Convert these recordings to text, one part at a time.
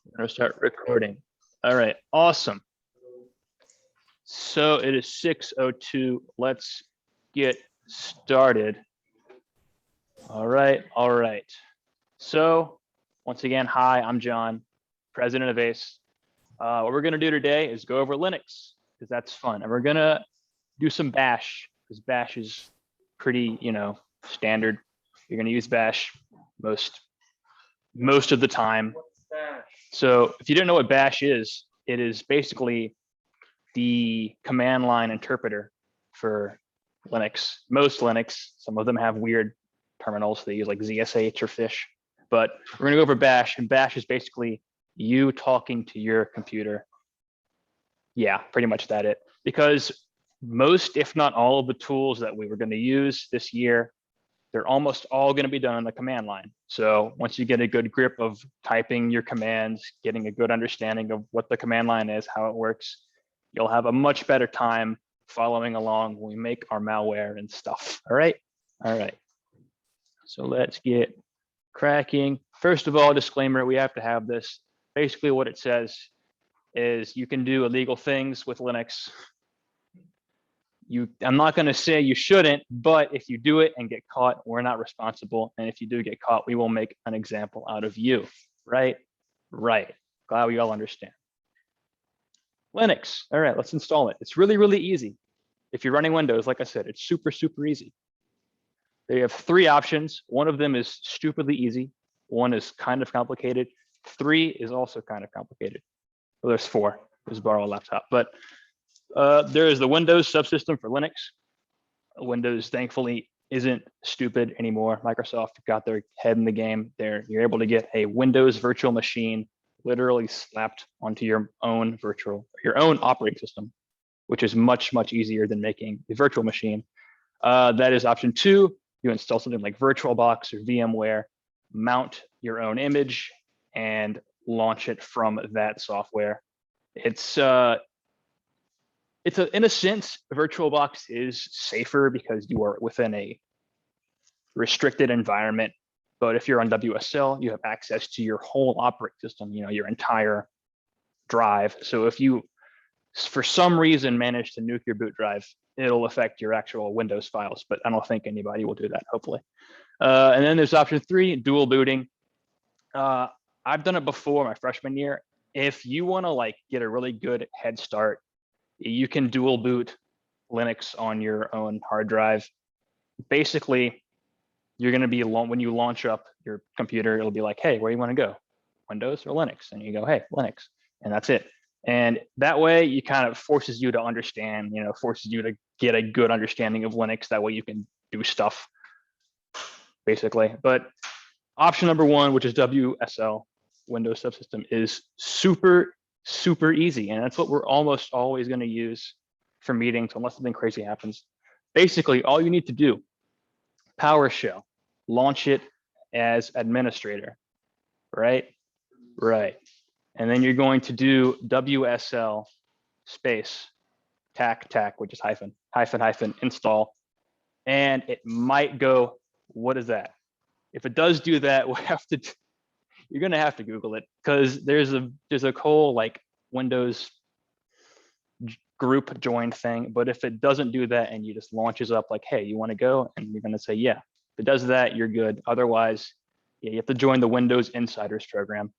I'm gonna start recording. All right, awesome. So it is 6:02. Let's get started. All right, all right. So once again, hi, I'm John, president of ACE. What we're gonna do today is go over Linux because that's fun, and we're gonna do some Bash because Bash is pretty, standard. You're gonna use Bash most of the time. So if you didn't know what Bash is, it is basically the command line interpreter for Linux. Most Linux, some of them have weird terminals. They use like ZSH or fish, but we're gonna go over Bash, and Bash is basically you talking to your computer. Yeah, pretty much that it. Because most, if not all of the tools that we were gonna use this year, they're almost all going to be done on the command line. So once you get a good grip of typing your commands, getting a good understanding of what the command line is, how it works, you'll have a much better time following along when we make our malware and stuff. All right. All right. So let's get cracking. First of all, disclaimer, we have to have this. Basically what it says is you can do illegal things with Linux. I'm not going to say you shouldn't, but if you do it and get caught, we're not responsible. And if you do get caught, we will make an example out of you. Right? Right. Glad we all understand. Linux. All right, let's install it. It's really, really easy. If you're running Windows, like I said, it's super, super easy. They have three options. One of them is stupidly easy. One is kind of complicated. Three is also kind of complicated. Well, there's four. Let's borrow a laptop. But there is the Windows subsystem for Linux. Windows, thankfully, isn't stupid anymore. Microsoft got their head in the game. You're able to get a Windows virtual machine literally slapped onto your own operating system, which is much, much easier than making a virtual machine. That is option two. You install something like VirtualBox or VMware, mount your own image, and launch it from that software. In a sense, VirtualBox is safer because you are within a restricted environment. But if you're on WSL, you have access to your whole operating system, your entire drive. So if you, for some reason, manage to nuke your boot drive, it'll affect your actual Windows files. But I don't think anybody will do that, hopefully. And then there's option three, dual booting. I've done it before my freshman year. If you want to get a really good head start, you can dual boot Linux on your own hard drive. Basically, you're going to be, when you launch up your computer, it'll be like, hey, where do you want to go? Windows or Linux? And you go, hey, Linux. And that's it. And that way, it kind of forces you to understand, forces you to get a good understanding of Linux. That way you can do stuff, basically. But option number one, which is WSL, Windows Subsystem, is super easy, and that's what we're almost always going to use for meetings unless something crazy happens. Basically, all you need to do, PowerShell, launch it as administrator, right? And then you're going to do WSL space tac, which is hyphen install, and it might go, what is that? If it does do that, you're going to have to Google it, because there's a whole Windows group join thing. But if it doesn't do that and you just launches up hey, you want to go, and you're going to say yeah. If it does that, you're good. Otherwise, yeah, you have to join the Windows Insiders program.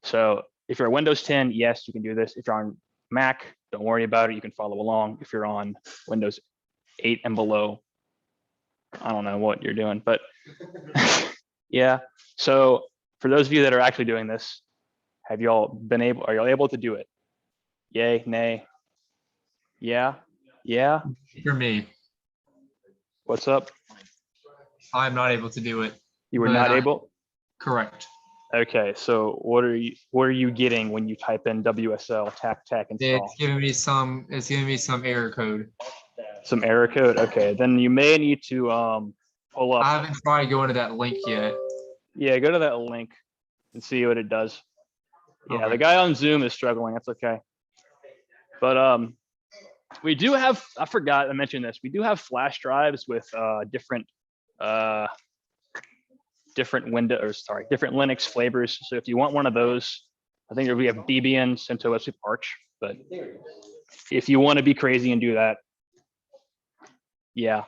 So if you're Windows 10, yes, you can do this. If you're on Mac, don't worry about it. You can follow along. If you're on Windows 8 and below, I don't know what you're doing, but yeah. So for those of you that are actually doing this, are y'all able to do it? Yay, nay? Yeah? For me, What's up? I'm not able to do it. You were not able? Correct. Okay, so what are you getting when you type in WSL tac install? It's giving me some error code. Some error code? Okay, then you may need to pull up. I haven't tried to go into that link yet. Yeah, go to that link and see what it does. Yeah, Okay. The guy on Zoom is struggling. That's okay. But we do have, I forgot to mention this, we do have flash drives with different Linux flavors. So if you want one of those, I think we have Debian, CentOS, Arch, but if you want to be crazy and do that, yeah.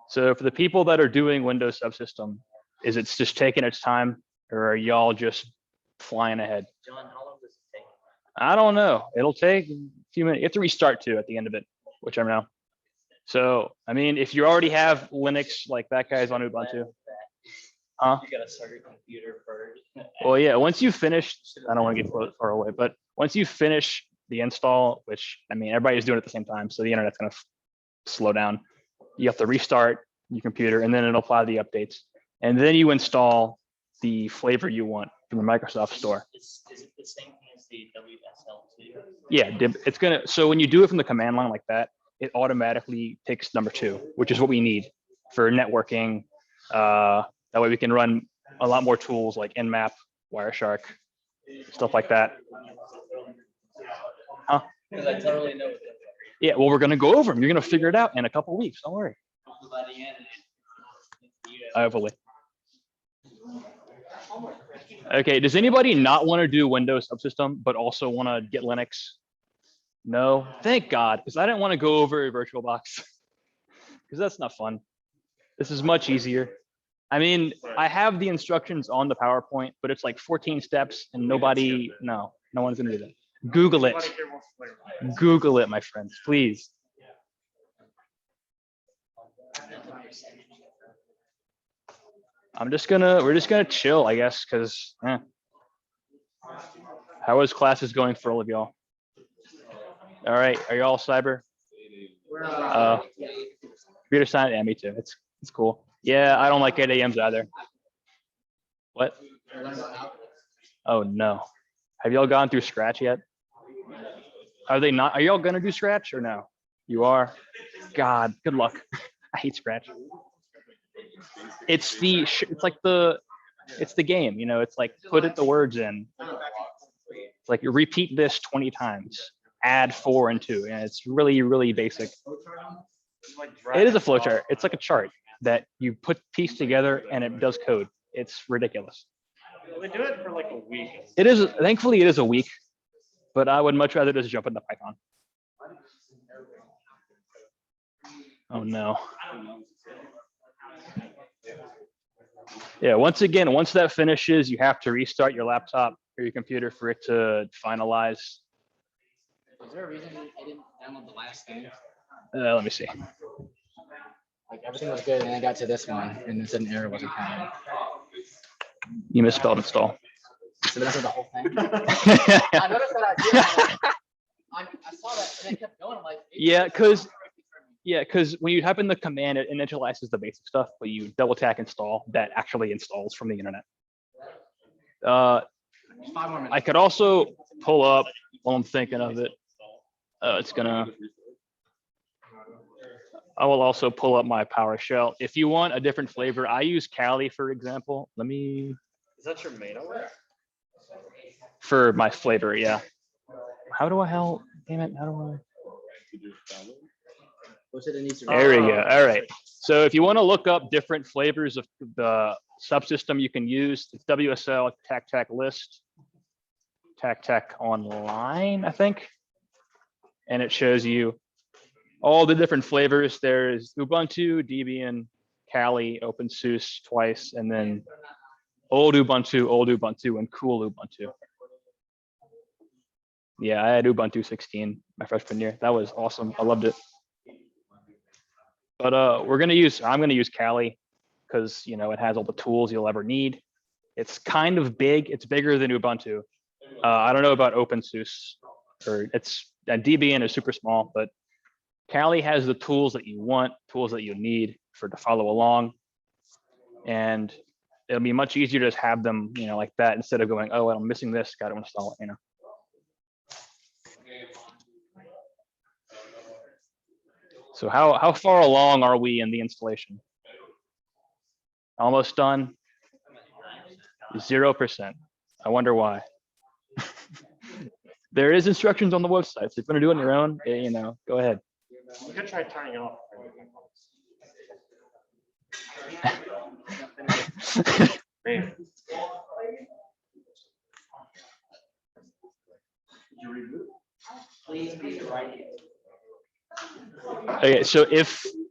So for the people that are doing Windows Subsystem, is it's just taking its time, or are y'all just flying ahead? John, how long does it take? I don't know. It'll take a few minutes. You have to restart too at the end of it, which I'm now. So, I mean, if you already have Linux, like that guy's on Ubuntu. Huh? You gotta start your computer first. Well, yeah, once you finish, I don't want to get far away, but once you finish the install, which I mean, everybody's doing it at the same time, so the internet's gonna slow down. You have to restart your computer and then it'll apply the updates. And then you install the flavor you want from the Microsoft Store. Is it the same thing as the WSL2? Yeah, it's gonna, so when you do it from the command line like that, it automatically picks number 2, which is what we need for networking. That way we can run a lot more tools like Nmap, Wireshark, stuff like that. Huh? Because I totally know what Yeah, well, we're gonna go over them. You're gonna figure it out in a couple of weeks. Don't worry. by the end. Hopefully. Okay, does anybody not want to do Windows Subsystem, but also want to get Linux? No, thank God, because I didn't want to go over VirtualBox, because that's not fun. This is much easier. I mean, I have the instructions on the PowerPoint, but it's like 14 steps and nobody, no one's gonna do that. Google it. Google it, my friends, please. We're just gonna chill, I guess, because how is classes going for all of y'all? All right, are y'all cyber? Computer science, yeah, me too. It's cool. Yeah, I don't like 8 a.m.s either. What? Oh no. Have y'all gone through Scratch yet? Are they not? Are y'all gonna do Scratch or no? You are? God, good luck. I hate Scratch. It's like the game, you know, it's like put the words in. It's like you repeat this 20 times, add 4 and 2. And it's really, really basic. It is a flowchart. It's like a chart that you piece together and it does code. It's ridiculous. They do it for like a week. It is, thankfully it is a week, but I would much rather just jump into Python. Oh no. Yeah, once again, once that finishes, you have to restart your laptop or your computer for it to finalize. Was there a reason I didn't download the last thing? Let me see. Like everything was good, and then I got to this one, and it said an error wasn't found. You misspelled install. So that's the whole thing. I noticed that I saw that, and it kept going. I'm like, Yeah, because when you type in the command, it initializes the basic stuff, but you double tap install, that actually installs from the internet. 5 more minutes. I could also pull up while I'm thinking of it. I will also pull up my PowerShell. If you want a different flavor, I use Kali, for example. Let me. Is that your main alert? For my flavor, yeah. How do I help? Damn it, how do I? There we go. All right. So if you want to look up different flavors of the subsystem you can use, it's WSL TAC list, TAC online, I think. And it shows you all the different flavors. There's Ubuntu, Debian, Kali, OpenSUSE twice, and then old Ubuntu, and cool Ubuntu. Yeah, I had Ubuntu 16 my freshman year. That was awesome. I loved it. But I'm gonna use Kali because you know it has all the tools you'll ever need. It's kind of big. It's bigger than Ubuntu. I don't know about OpenSUSE, and Debian is super small, but Kali has the tools that you want, tools that you need to follow along, and it'll be much easier to just have them, you know, like that instead of going, oh, I'm missing this, got to install it, you know. So how far along are we in the installation? Almost done. 0%. I wonder why. There is instructions on the website, so if you want to do it on your own, you know, go ahead. You could try turning it off. Please be the right. Okay, so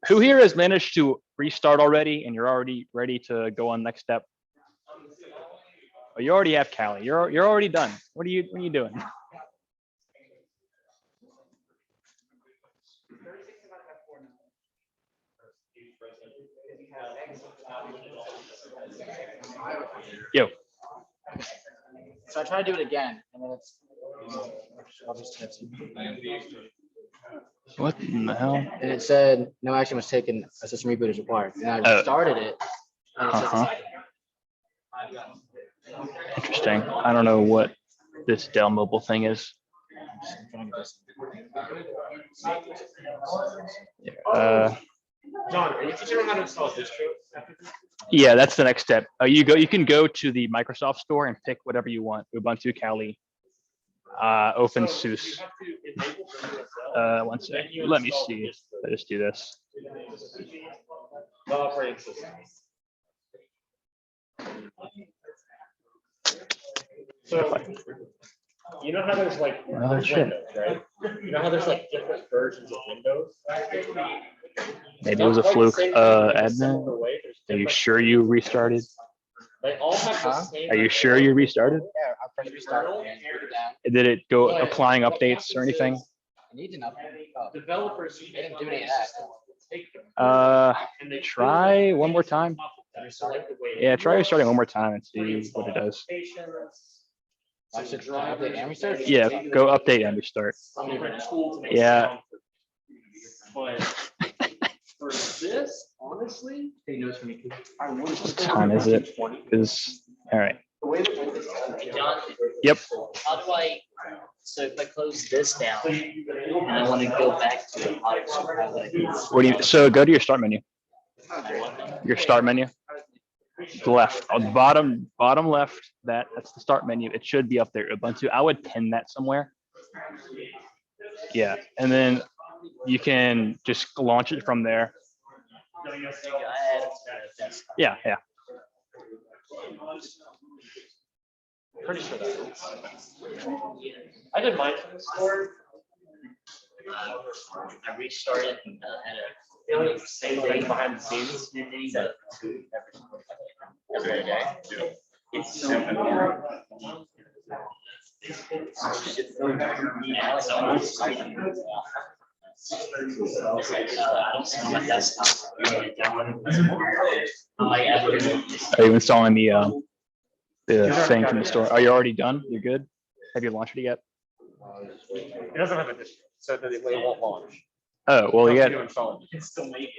who here has managed to restart already and you're already ready to go on next step? Oh, you already have Callie. You're already done. What are you doing? Yo, So I try to do it again, and then it's. I'll just text you. what in the hell? And it said no action was taken. A system reboot is required. And I Oh. restarted it. And it says Uh-huh. Interesting. I don't know what this Dell mobile thing is. John, are you teaching them how to install distro? Yeah, that's the next step. You can go to the Microsoft store and pick whatever you want. Ubuntu, Kali, OpenSUSE. One sec. Let me see. Let us do this. The operating system. So, you know how there's like Oh, shit. Windows, right? You know how there's like different versions of Windows? Maybe it was a fluke. Admin, Admin. are you sure you restarted? They all have the Huh? same. Are you sure you restarted? Yeah, I pressed restart and put it down. Did it go applying updates or anything? I need to know. Oh, Developers. they didn't do any of that. Try one more time. Yeah, try restarting one more time and see what it does. I should update and restart. Yeah, go update and restart. Yeah. But for this, honestly, Take notes from me. I would. What time is it? Is all right. Hey, John. Yep. How do I, so if I close this down and I want to go back to the audio, how do I do this? What do you? So go to your start menu. Your start menu. Left on the bottom left. That's the start menu. It should be up there. Ubuntu. I would pin that somewhere. Yeah, and then you can just launch it from there. Yeah, yeah. Pretty sure that is. I did mine from the store. I restarted and had The only same thing behind the scenes. every day. It's so. Yeah, so Are you installing the thing from the store? Are you already done? You're good? Have you launched it yet? It doesn't have a disk, so that it won't launch. Oh, well, you You got. can install it. You can still make it.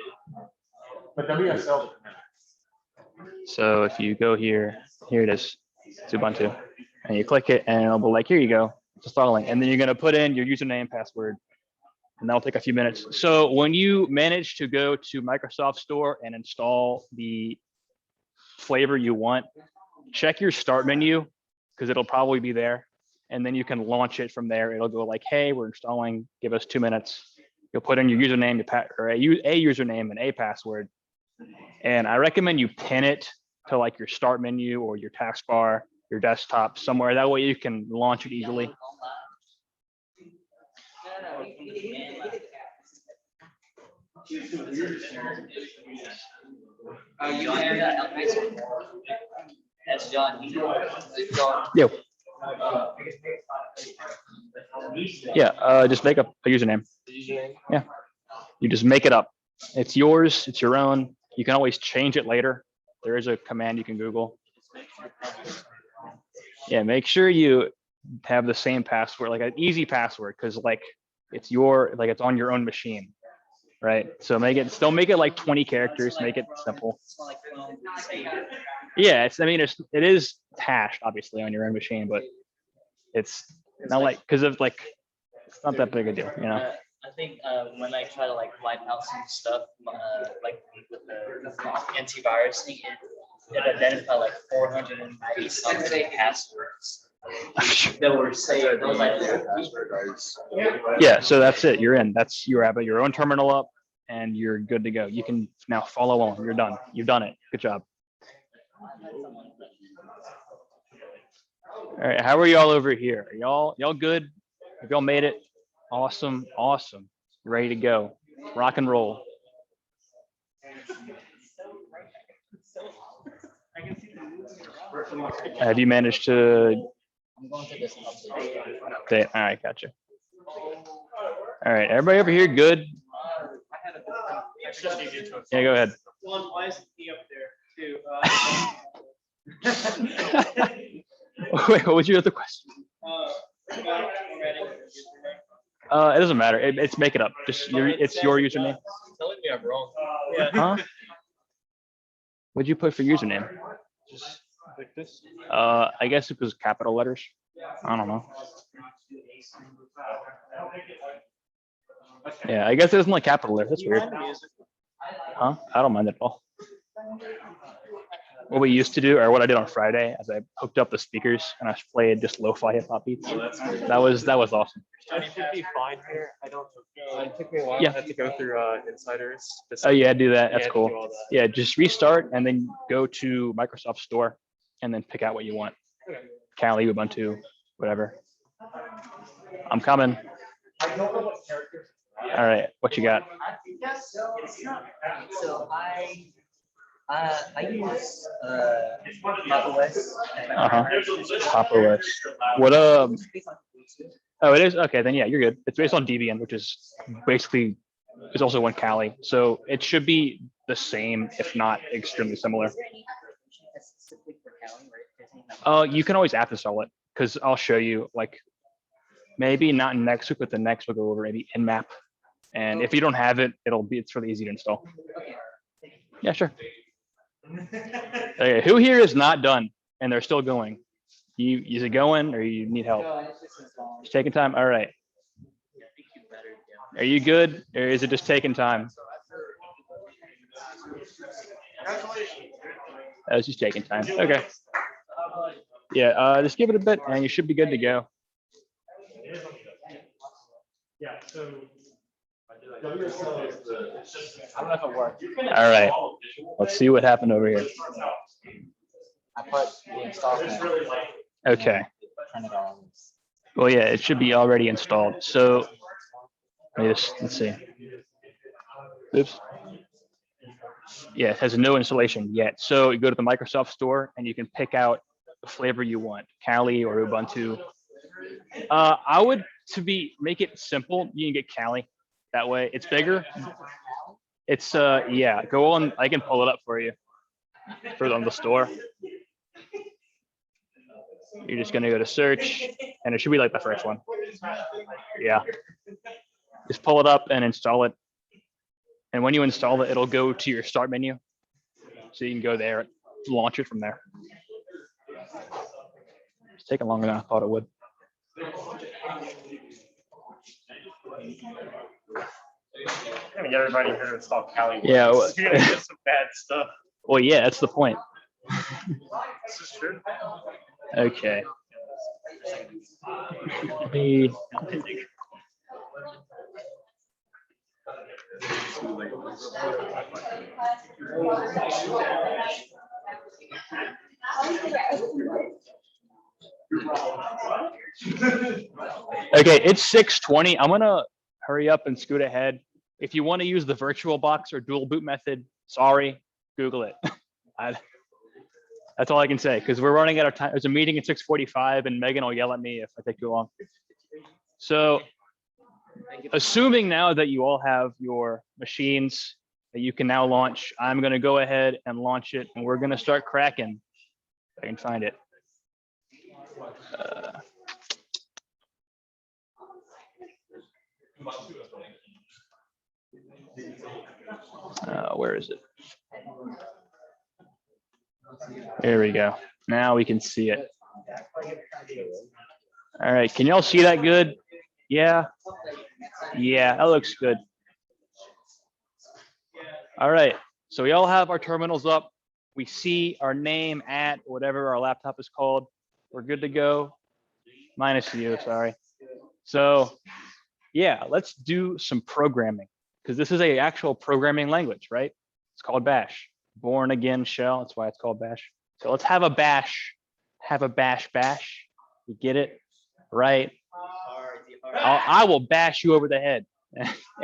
But WSL. So if you go here it is. It's Ubuntu. And you click it and it'll be like, here you go. It's installing. And then you're going to put in your username, password, and that'll take a few minutes. So when you manage to go to Microsoft Store and install the flavor you want, check your start menu because it'll probably be there. And then you can launch it from there. It'll go like, hey, we're installing, give us 2 minutes. You'll put in your username, or a username and a password. And I recommend you pin it to like your start menu or your taskbar, your desktop, somewhere. That way you can launch it easily. That's John. Yo. Yeah, just make up a username. Yeah, you just make it up. It's yours, it's your own. You can always change it later. There is a command you can Google. Yeah, make sure you have the same password, like an easy password, because like it's on your own machine, right? So still make it like 20 characters, make it simple. Yeah, it is hashed obviously on your own machine, but it's not like, because of like, it's not that big a deal, you know? I think when I try to like wipe out some stuff, like with the antivirus thing, it identified like 490 something passwords that were saved. I was like, Yeah, so that's it. You're in. You have your own terminal up and you're good to go. You can now follow on. You're done. You've done it. Good job. All right, how are y'all over here? Are y'all good? If y'all made it, awesome, awesome. Ready to go. Rock and roll. Have you managed to I'm going to this update. update? All right, gotcha. All right, everybody over here good? It's just easier to. Yeah, go ahead. Why is he up there too? Wait, what was your other question? It doesn't matter. It's make it up. Just it's your username. Telling me I'm wrong. Huh? What'd you put for username? Just like this. I guess it was capital letters. I don't know. Yeah, I guess it isn't like capital letters. That's weird. Huh? I don't mind at all. What we used to do, or what I did on Friday, is I hooked up the speakers and I played just lo-fi hip hop beats. That was awesome. I should be fine here. I don't. It took me a while. Yeah. I had to go through insiders. Oh yeah, do that. That's Yeah, cool. do all that. Yeah, just restart and then go to Microsoft Store and then pick out what you want. Kali, Ubuntu, whatever. I'm coming. All right, what you got? So I use Papa West. Papa OS. What oh, it is? Okay, then yeah, you're good. It's based on Debian, which is basically is also one Kali. So it should be the same, if not extremely similar. You can always app install it because I'll show you, like, maybe not next week, but the next we'll go over maybe Nmap. And if you don't have it, it's really easy to install. Yeah, sure. Okay, who here is not done and they're still going? Is it going or you need help? It's taking time. All right. Are you good or is it just taking time? Oh, it's just taking time. Okay. Yeah, just give it a bit and you should be good to go. Yeah. So. I don't know if it worked. All right. Let's see what happened over here. I put the install thing, Okay. turn it on. Well, yeah, it should be already installed. So let's see. Oops. Yeah, it has no installation yet. So you go to the Microsoft Store and you can pick out the flavor you want, Kali or Ubuntu. I would make it simple. You can get Kali. That way it's bigger. It's yeah, go on. I can pull it up for you on the store. You're just gonna go to search and it should be like the first one. Yeah. Just pull it up and install it. And when you install it, it'll go to your start menu. So you can go there, launch it from there. It's taking longer than I thought it would. I'm gonna get everybody here to install Kali. Yeah, well- You're gonna get some bad stuff. Well, yeah, that's the point. This is true. Okay. Me. Okay, it's 6:20. I'm gonna hurry up and scoot ahead. If you want to use the virtual box or dual boot method, sorry, Google it. That's all I can say because we're running out of time. There's a meeting at 6:45 and Megan will yell at me if I take too long. So assuming now that you all have your machines that you can now launch, I'm going to go ahead and launch it and we're going to start cracking. If I can find it. Where is it? There we go. Now we can see it. All right, can y'all see that good? Yeah. Yeah, that looks good. All right, so we all have our terminals up. We see our name at whatever our laptop is called. We're good to go. Minus you, sorry. So yeah, let's do some programming because this is an actual programming language, right? It's called Bash. Born again shell, that's why it's called Bash. So let's have a bash. Have a bash. You get it? Right. I will bash you over the head.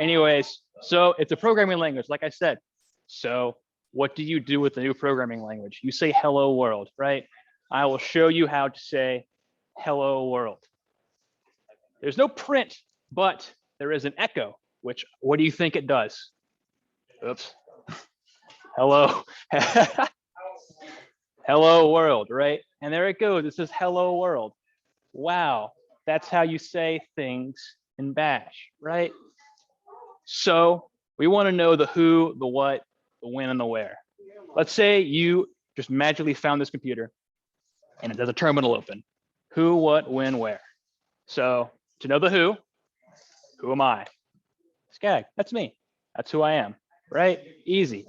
Anyways, so it's a programming language, like I said. So what do you do with the new programming language? You say hello world, right? I will show you how to say hello world. There's no print, but there is an echo, which what do you think it does? Oops. Hello. Hello world, right? And there it goes. It says hello world. Wow. That's how you say things in Bash, right? So we want to know the who, the what, the when, and the where. Let's say you just magically found this computer and it has a terminal open. Who, what, when, where. So to know the who am I? Skag, that's me. That's who I am, right? Easy.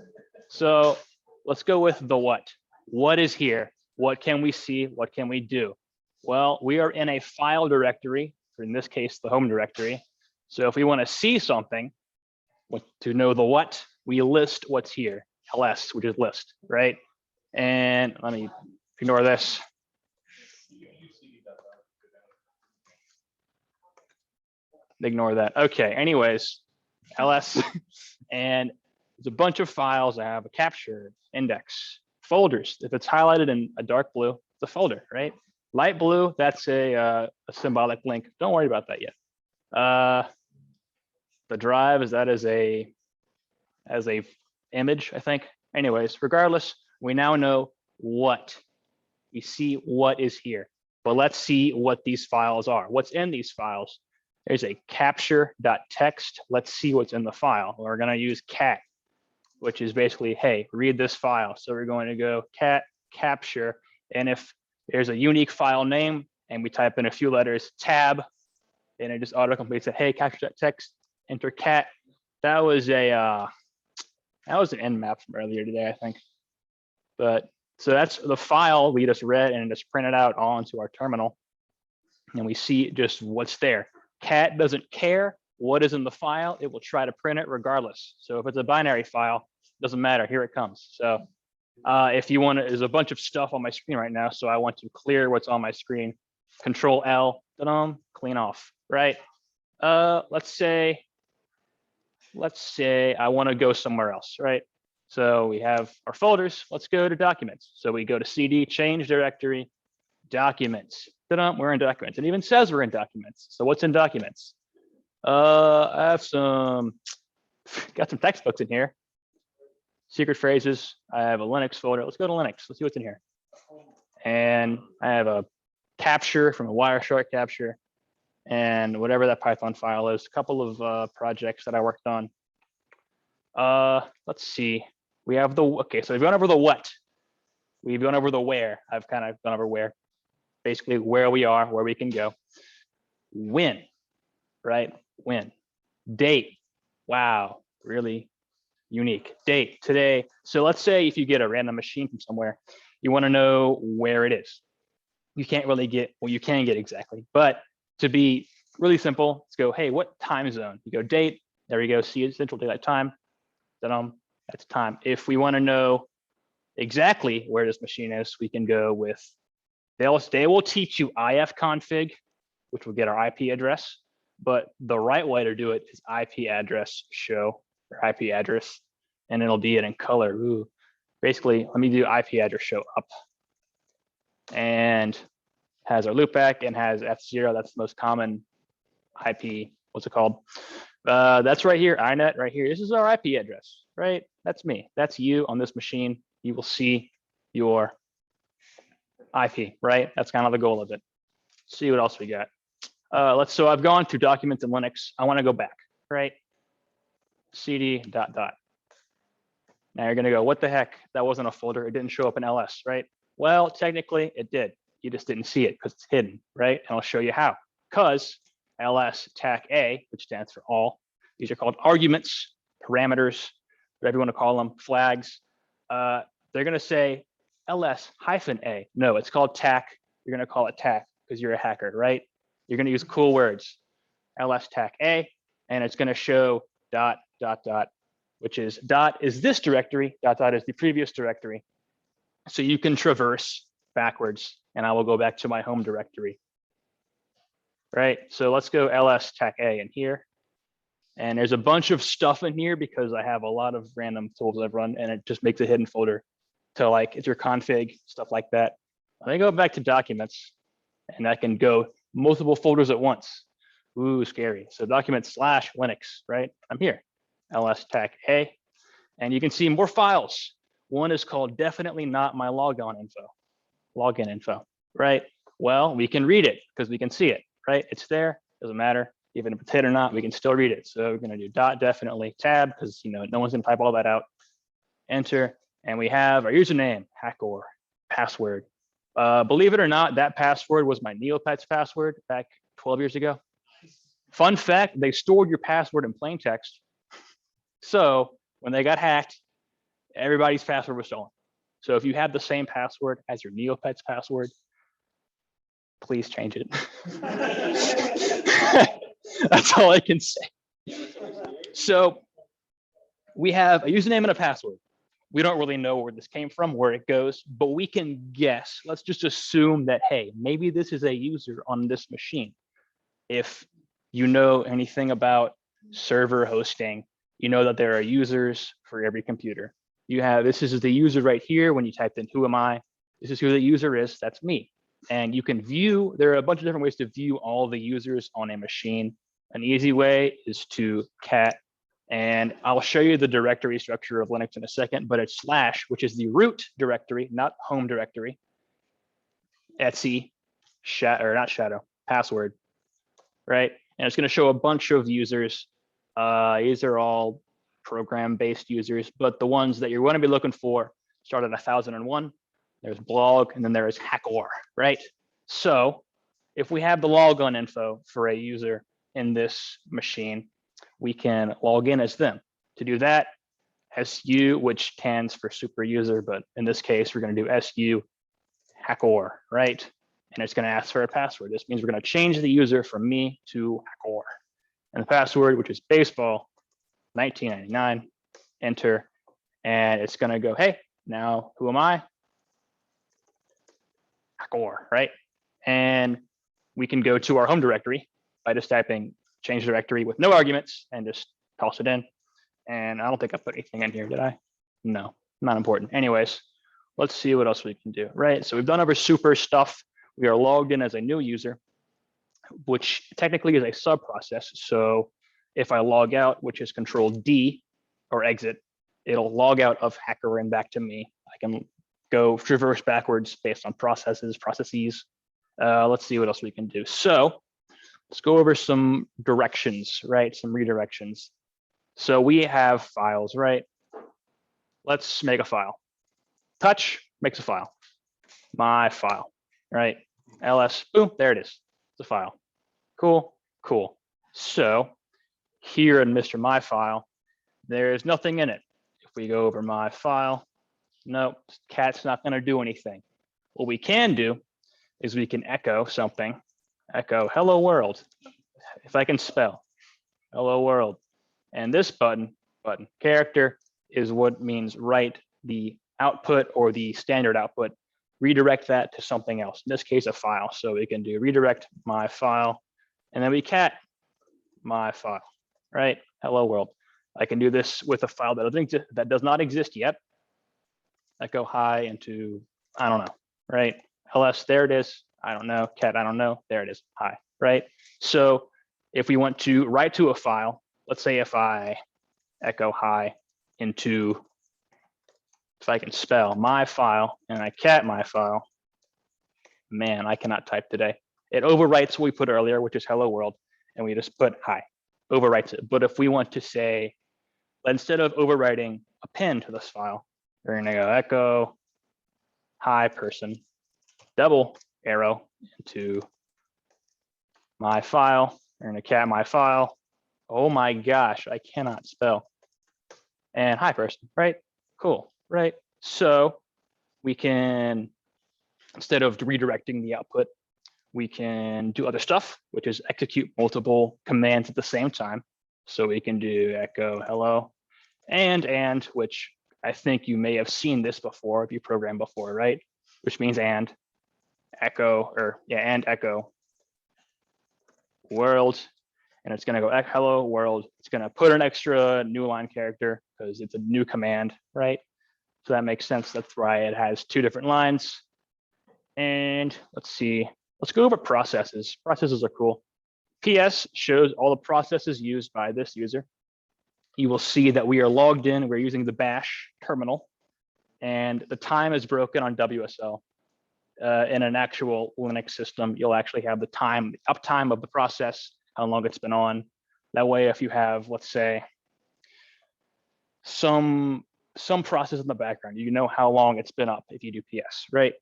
So let's go with the what. What is here? What can we see? What can we do? Well, we are in a file directory, or in this case, the home directory. So if we want to see something, to know the what, we list what's here, ls, which is list, right? And let me ignore this. Ignore that. Okay, anyways, ls, and there's a bunch of files. I have a capture, index, folders. If it's highlighted in a dark blue, it's a folder, right? Light blue, that's a symbolic link. Don't worry about that yet. The drive is that as a image, I think. Anyways, regardless, we now know what. We see what is here, but let's see what these files are. What's in these files? There's a capture.txt. Let's see what's in the file. We're going to use cat, which is basically, hey, read this file. So we're going to go cat capture. And if there's a unique file name and we type in a few letters, tab, and it just auto-completes it, hey, capture.txt, enter cat. That was an nmap from earlier today, I think. But so that's the file we just read and just printed out all into our terminal. And we see just what's there. Cat doesn't care what is in the file. It will try to print it regardless. So if it's a binary file, doesn't matter. Here it comes. So if you want to, there's a bunch of stuff on my screen right now. So I want to clear what's on my screen. Control L, clean off, right? Let's say I want to go somewhere else, right? So we have our folders. Let's go to documents. So we go to CD, change directory, documents. We're in documents. It even says we're in documents. So what's in documents? I have got some textbooks in here. Secret phrases. I have a Linux folder. Let's go to Linux. Let's see what's in here. And I have a capture from a Wireshark capture and whatever that Python file is. A couple of projects that I worked on. Let's see. We have okay, so we've gone over the what. We've gone over the where. I've kind of gone over where. Basically where we are, where we can go. When, right? When. Date. Wow, really unique. Date, today. So let's say if you get a random machine from somewhere, you want to know where it is. You can't really get, well, you can get exactly, but to be really simple, let's go, hey, what time zone? You go date, there we go, see Central Daylight Time. That's time. If we want to know exactly where this machine is, we can go with, they will teach you ifconfig, which will get our IP address, but the right way to do it is IP address show, or IP address, and it'll be it in color. Ooh. Basically, let me do IP address show up, and has our loopback and has F0. That's the most common IP. What's it called? That's right here, iNet right here. This is our IP address, right? That's me. That's you on this machine. You will see your IP, right? That's kind of the goal of it. See what else we got. So I've gone through documents in Linux. I want to go back, right? CD ... Now you're going to go, what the heck? That wasn't a folder. It didn't show up in LS, right? Well, technically it did. You just didn't see it because it's hidden, right? And I'll show you how. Because ls tac a, which stands for all, these are called arguments, parameters, whatever you want to call them, flags. They're going to say ls-a. No, it's called tac. You're going to call it tac because you're a hacker, right? You're going to use cool words. ls tac a, and it's going to show ... which is is this directory, ... is the previous directory. So you can traverse backwards, and I will go back to my home directory. right? So let's go ls tac a in here. And there's a bunch of stuff in here because I have a lot of random tools I've run, and it just makes a hidden folder to like it's your config, stuff like that. Let me go back to documents, and I can go multiple folders at once. Ooh, scary. So document/Linux, right? I'm here, ls tac a, and you can see more files. One is called definitely not my login info, right? Well, we can read it because we can see it, right? It's there, doesn't matter. Even if it's hit or not, we can still read it. So we're going to do dot definitely tab because no one's going to type all that out. Enter, and we have our username, Hackor, password. Believe it or not, that password was my Neopets password back 12 years ago. Fun fact, they stored your password in plain text. So when they got hacked, everybody's password was stolen. So if you have the same password as your Neopets password, please change it. That's all I can say. So we have a username and a password. We don't really know where this came from, where it goes, but we can guess. Let's just assume that, hey, maybe this is a user on this machine. If you know anything about server hosting, you know that there are users for every computer. This is the user right here. When you typed in who am I, this is who the user is, that's me. And you can view, there are a bunch of different ways to view all the users on a machine. An easy way is to cat, and I'll show you the directory structure of Linux in a second, but it's /, which is the root directory, not home directory, etc, password, right? And it's going to show a bunch of users. These are all program-based users, but the ones that you're going to be looking for start at 1001. There's blog, and then there is Hackor, right? So if we have the logon info for a user in this machine, we can log in as them. To do that, SU, which stands for super user, but in this case, we're going to do SU Hackor, right? And it's going to ask for a password. This means we're going to change the user from me to Hackor. And the password, which is baseball 1999, enter, and it's going to go, hey, now who am I? Hackor, right? And we can go to our home directory by just typing change directory with no arguments and just toss it in. And I don't think I put anything in here, did I? No, not important. Anyways, let's see what else we can do, right? So we've done our super stuff. We are logged in as a new user, which technically is a sub process. So if I log out, which is Control D or exit, it'll log out of Hackor and back to me. I can go traverse backwards based on processes. Let's see what else we can do. So let's go over some directions, right? Some redirections. So we have files, right? Let's make a file. Touch makes a file. My file, right? ls, boom, there it is. It's a file. Cool, cool. So here in Mr. My File, there's nothing in it. If we go over My File, no, cat's not going to do anything. What we can do is we can echo something. Echo hello world. If I can spell hello world. And this button character is what means write the output or the standard output, redirect that to something else. In this case, a file. So we can do redirect my file, and then we cat my file, right? Hello world. I can do this with a file that does not exist yet. Echo hi into, I don't know, right? ls, there it is. I don't know, cat, I don't know, there it is, hi, right? So if we want to write to a file, let's say if I echo hi into, if I can spell my file and I cat my file, man, I cannot type today. It overwrites what we put earlier, which is hello world, and we just put hi, overwrites it. But if we want to say, instead of overwriting a pin to this file, we're gonna go echo hi person, double arrow into my file. We're gonna cat my file. Oh my gosh, I cannot spell. And hi person, right? Cool, right? So we can, instead of redirecting the output, we can do other stuff, which is execute multiple commands at the same time. So we can do echo hello and, which I think you may have seen this before if you programmed before, right? Which means and echo, or yeah, and echo world, and it's going to go hello world. It's going to put an extra new line character because it's a new command, right? So that makes sense. That's why it has 2 different lines. And let's see, let's go over processes. Processes are cool. PS shows all the processes used by this user. You will see that we are logged in. We're using the bash terminal, and the time is broken on WSL. In an actual Linux system, you'll actually have the time, uptime of the process, how long it's been on. That way, if you have, let's say, some process in the background, you know how long it's been up if you do PS, right?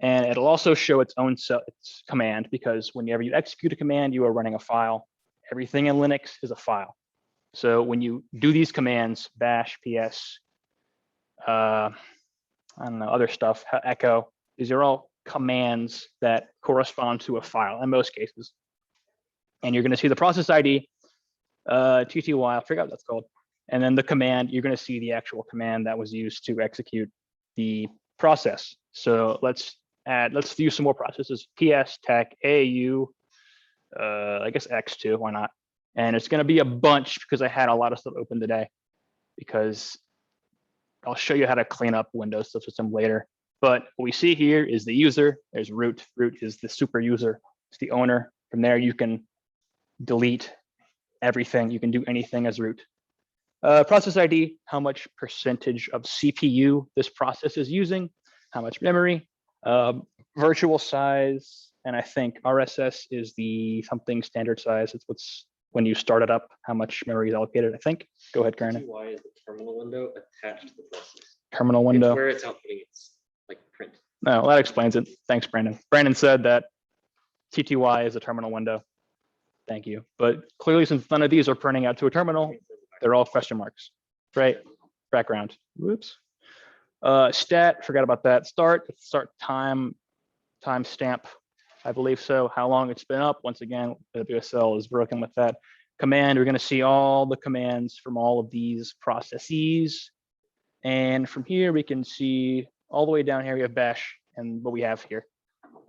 And it'll also show its own its command, because whenever you execute a command, you are running a file. Everything in Linux is a file. So when you do these commands, bash, PS, I don't know, other stuff, echo, these are all commands that correspond to a file in most cases. And you're going to see the process ID, TTY, I forgot what that's called. And then the command, you're going to see the actual command that was used to execute the process. So let's view some more processes. PS, tech, AU, I guess X2, why not? And it's going to be a bunch because I had a lot of stuff open today, because I'll show you how to clean up Windows Subsystem later. But what we see here is the user. There's root. Root is the super user. It's the owner. From there, you can delete everything. You can do anything as root. Process ID, how much percentage of CPU this process is using, how much memory, virtual size, and I think RSS is the something standard size. It's what's when you start it up, how much memory is allocated, I think. Go ahead, Karen. TTY is the terminal window attached to the process. Terminal window. It's where it's outputting its like print. No, that explains it. Thanks, Brandon. Brandon said that TTY is a terminal window. Thank you. But clearly, since none of these are printing out to a terminal, they're all question marks, right? Background. Whoops. Stat, forgot about that. Start time stamp, I believe so. How long it's been up. Once again, WSL is broken with that. Command, we're going to see all the commands from all of these processes. And from here, we can see all the way down here, we have bash and what we have here.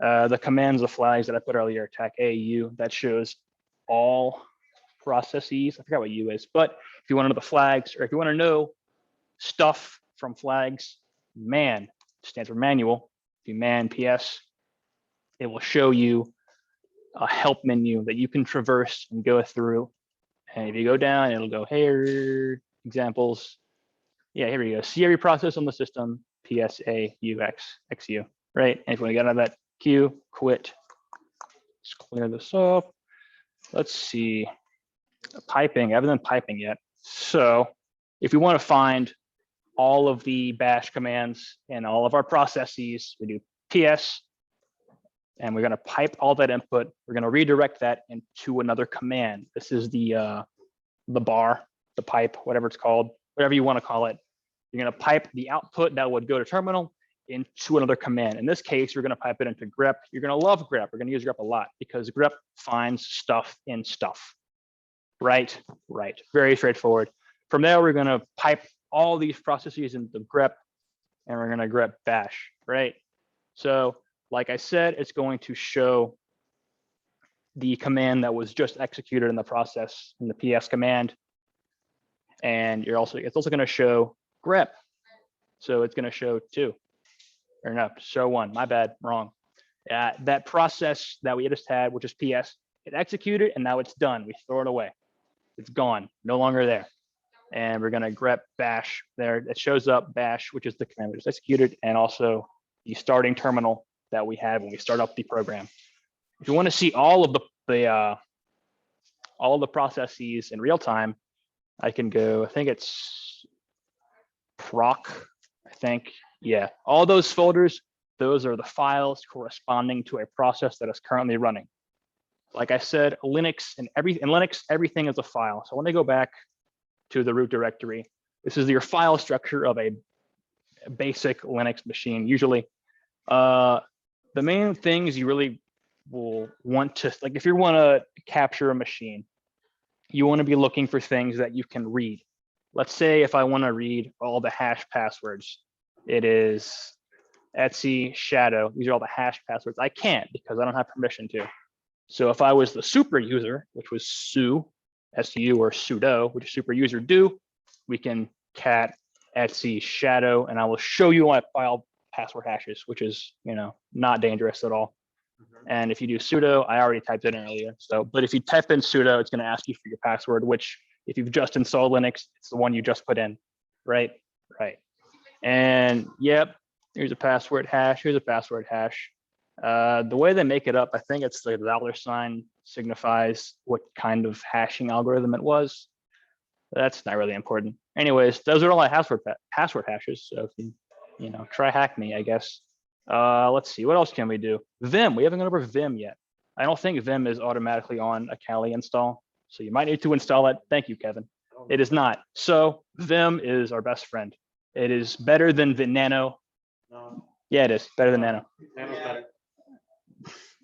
The commands, the flags that I put earlier, attack AU, that shows all processes. I forgot what U is, but if you want to know the flags, or if you want to know stuff from flags, man stands for manual. If you man PS, it will show you a help menu that you can traverse and go through. And if you go down, it'll go, hey, examples. Yeah, here we go. See every process on the system, PSA, UX, XU, right? And if we get out of that queue, quit. Let's clear this up. Let's see. Piping, I haven't done piping yet. So if we want to find all of the bash commands and all of our processes, we do PS, and we're going to pipe all that input. We're going to redirect that into another command. This is the bar, the pipe, whatever it's called, whatever you want to call it. You're going to pipe the output that would go to terminal into another command. In this case, you're going to pipe it into grep. You're going to love grep. We're going to use grep a lot because grep finds stuff in stuff. Right. Very straightforward. From there, we're going to pipe all these processes into grep, and we're going to grep bash, right? So like I said, it's going to show the command that was just executed in the process in the PS command. And it's also going to show grep. So it's going to show 2. Or no, show 1. My bad, wrong. That process that we just had, which is PS, it executed and now it's done. We throw it away. It's gone, no longer there. And we're going to grep bash there. It shows up bash, which is the command we just executed, and also the starting terminal that we had when we start up the program. If you want to see all of the processes in real time, I can go, I think it's proc, I think. Yeah, all those folders, those are the files corresponding to a process that is currently running. Like I said, in Linux, everything is a file. So when I go back to the root directory, this is your file structure of a basic Linux machine. Usually, the main things you really will want to, like if you want to capture a machine, you want to be looking for things that you can read. Let's say if I want to read all the hash passwords, it is Etsy shadow. These are all the hash passwords. I can't because I don't have permission to. So if I was the super user, which was su, su or sudo, which is super user do, we can cat etc shadow, and I will show you my file password hashes, which is, not dangerous at all. And if you do sudo, I already typed it in earlier. So, but if you type in sudo, it's going to ask you for your password, which if you've just installed Linux, it's the one you just put in, right? Right. And yep, here's a password hash. Here's a password hash. The way they make it up, I think it's the $ signifies what kind of hashing algorithm it was. That's not really important. Anyways, those are all my password hashes. So if you try hack me, I guess. Let's see, what else can we do? Vim, we haven't gone over Vim yet. I don't think Vim is automatically on a Kali install. So you might need to install it. Thank you, Kevin. It is not. So Vim is our best friend. It is better than Nano. No, Yeah, it is better than Nano. Nano's better.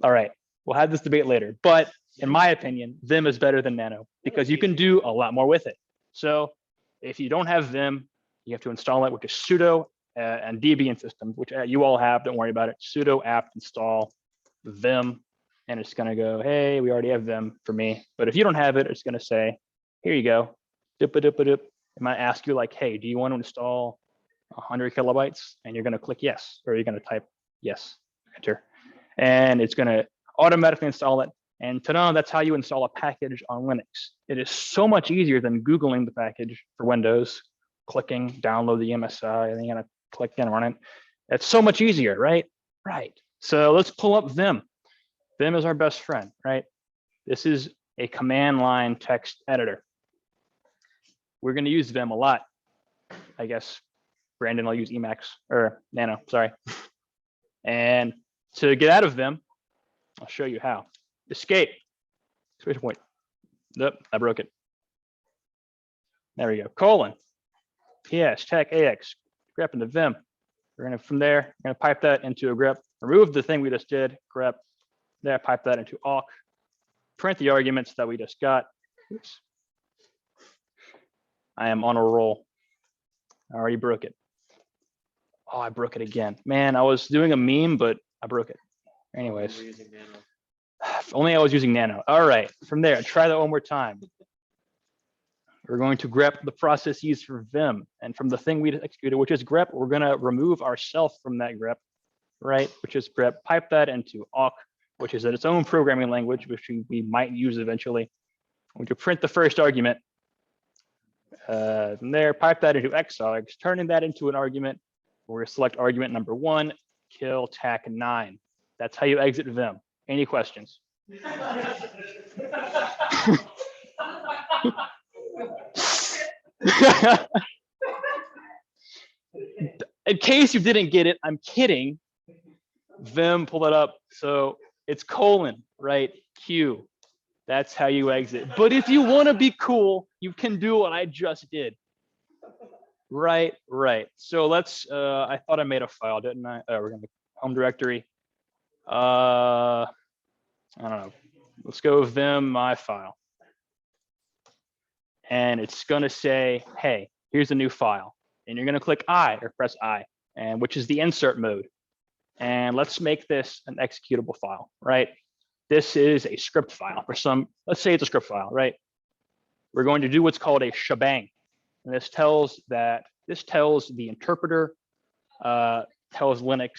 All right, we'll have this debate later. But in my opinion, Vim is better than Nano because you can do a lot more with it. So if you don't have Vim, you have to install it, which is sudo and Debian systems, which you all have. Don't worry about it. Sudo apt install Vim, and it's going to go, hey, we already have Vim for me. But if you don't have it, it's going to say, here you go. It might ask you like, hey, do you want to install 100 kilobytes? And you're going to click yes, or you're going to type yes, enter. And it's going to automatically install it. And ta-da, that's how you install a package on Linux. It is so much easier than Googling the package for Windows, clicking, download the MSI, and then you're going to click and run it. It's so much easier, right? Right. So let's pull up Vim. Vim is our best friend, right? This is a command line text editor. We're going to use Vim a lot. I guess Brandon will use Emacs or Nano, sorry. And to get out of Vim, I'll show you how. Escape, exclamation point. Nope, I broke it. There we go, colon, PS, tech, AX, grep into Vim. We're gonna, from there, we're gonna pipe that into a grep, remove the thing we just did, grep, there, pipe that into awk, print the arguments that we just got. Oops. I am on a roll. I already broke it. Oh, I broke it again. Man, I was doing a meme, but I broke it. Anyways. We're using Nano. If only I was using Nano. All right, from there, try that one more time. We're going to grep the processes for Vim. And from the thing we just executed, which is grep, we're going to remove ourself from that grep, right? Which is grep, pipe that into awk, which is its own programming language, which we might use eventually. I'm going to print the first argument. From there, pipe that into xargs, turning that into an argument. We're going to select argument number 1, kill tac 9. That's how you exit Vim. Any questions? In case you didn't get it, I'm kidding. Vim, pull it up. So it's colon, right? Q. That's how you exit. But if you want to be cool, you can do what I just did. Right, right. So let's, I thought I made a file, didn't I? We're going to home directory. I don't know. Let's go Vim my file. And it's going to say, hey, here's a new file. And you're going to click I or press I, and which is the insert mode. And let's make this an executable file, right? This is a script file for some, let's say it's a script file, right? We're going to do what's called a shebang. And this tells the interpreter, tells Linux,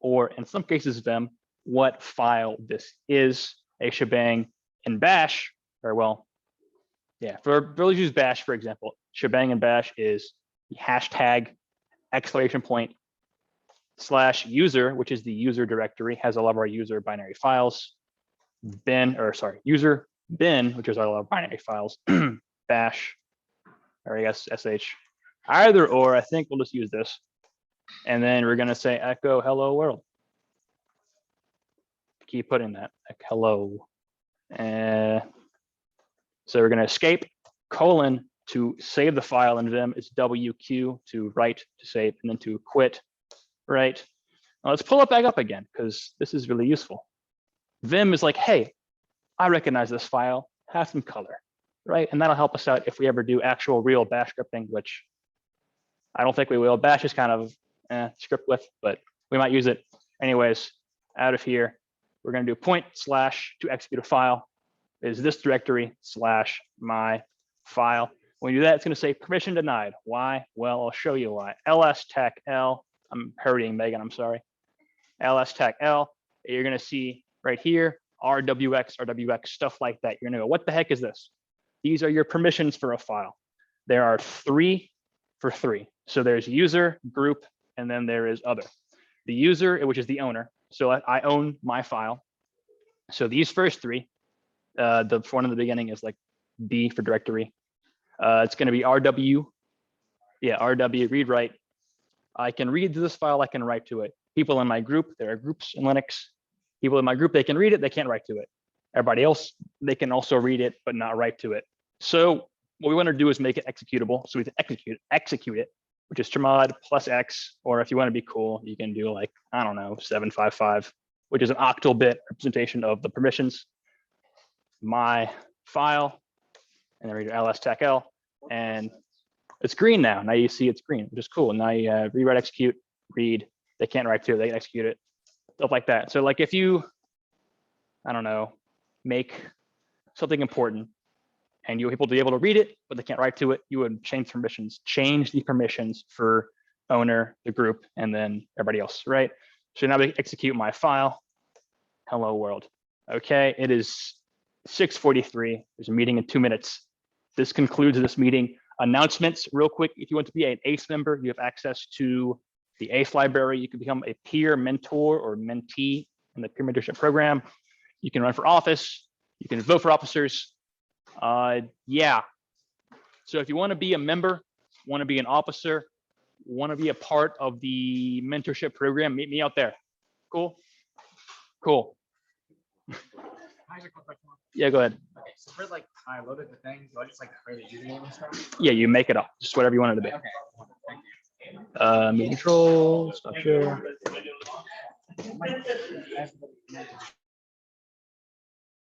or in some cases Vim, what file this is. A shebang in bash, or well, yeah, we'll use bash, for example. Shebang in bash is the hashtag /user, which is the user directory, has all of our user binary files. User bin, which is all of our binary files. Bash, or I guess sh. Either or, I think we'll just use this. And then we're going to say echo hello world. Keep putting that hello. So we're going to escape, colon, to save the file in Vim is WQ, to write, to save, and then to quit, right? Now let's pull it back up again, because this is really useful. Vim is like, hey, I recognize this file, have some color, right? And that'll help us out if we ever do actual real bash scripting, which I don't think we will. Bash is kind of script with, but we might use it. Anyways, out of here, we're going to do point slash to execute a file is this directory slash my file. When you do that, it's going to say permission denied. Why? Well, I'll show you why. ls tech l. I'm parodying Megan. I'm sorry. ls tech l. You're going to see right here rwx, stuff like that. You're going to go, what the heck is this? These are your permissions for a file. There are 3 for 3. So there's user, group, and then there is other. The user, which is the owner. So I own my file. So these first 3, the one in the beginning is like D for directory. It's going to be RW. Yeah, RW read write. I can read this file. I can write to it. People in my group, there are groups in Linux. People in my group, they can read it. They can't write to it. Everybody else, they can also read it, but not write to it. So what we want to do is make it executable. So we execute it, which is chmod plus X, or if you want to be cool, you can do like, I don't know, 755, which is an octal bit representation of the permissions. My file, and then read your ls tech l, and it's green now. Now you see it's green, which is cool. Now you rewrite, execute, read. They can't write to it, they can execute it, stuff like that. So like if you, I don't know, make something important and you want people to be able to read it, but they can't write to it, you would change the permissions for owner, the group, and then everybody else, right? So now we execute my file, hello world. Okay, it is 6:43, there's a meeting in 2 minutes. This concludes this meeting. Announcements, real quick, if you want to be an ACE member, you have access to the ACE library. You can become a peer mentor or mentee in the peer mentorship program. You can run for office, you can vote for officers. Yeah. So if you want to be a member, want to be an officer, want to be a part of the mentorship program, meet me out there. Cool? Cool. Yeah, go ahead. Okay, so for like, I loaded the thing, do I just like create a username and stuff? Yeah, you make it up, just whatever you want it to be. Okay, thank you. Media control, stop share.